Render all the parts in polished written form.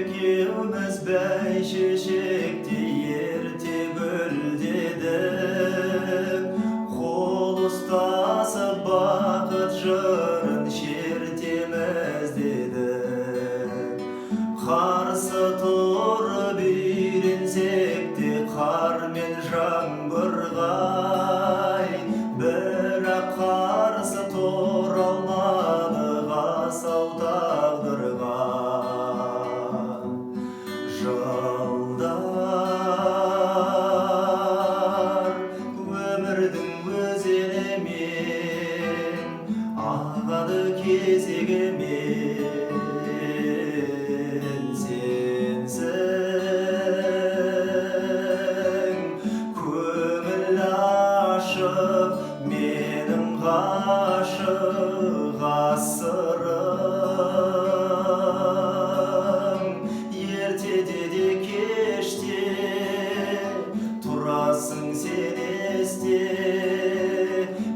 Екеуміз бәйшешектей ерте гүлдедік, қол ұстасып бақыт жырын шертеміз дедік. Қарсы тұрып үйренсек те қар мен жаңбырғай, бірақ қарсы тұра алмадық асау тағдырға. Жылдар өмірдің өзенімен ағады кезегімен, сенсің көңіл ашып менің ғашық асырым. Ертеде де кеште тұрасың сен есте,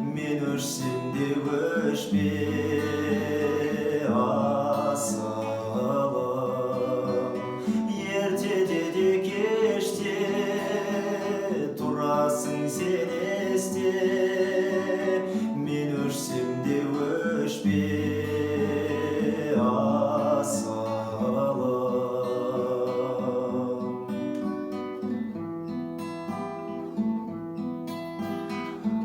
мен өшсем де өшпе асылым. Ертеде де кеште тұрасың сен есте, мен өшсем де өшпе асылым.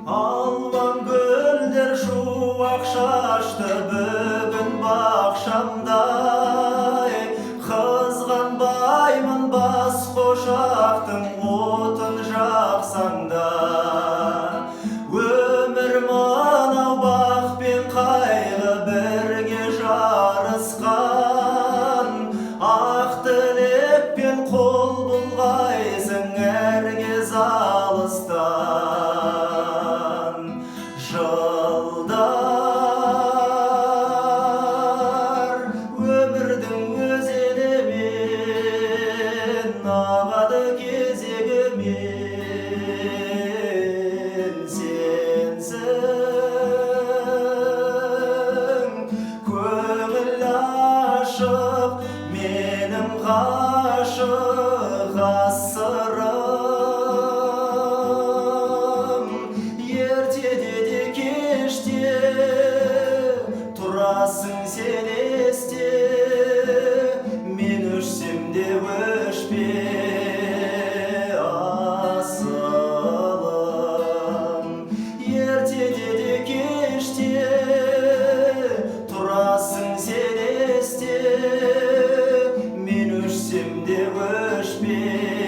Албан гүлдер шуақ шашты бүгін бақшамдай, қызғанбаймын бас қошақтың отын жақсаңда. Өмір мынау бақ пен қайғы бірге жарысқан, ақ тілекпен қол бұлғайсың әр кез алыстан. Жылдар өмірдің өзенімен ағады кезегімен, сенсің көңіл ашып менің ғашық асырым. Ертеде де кеште тұрасың сен есте, мен өшсем де өшпе асылым. Ертеде де кеште тұрасың сен есте, мен өшсем де өшпе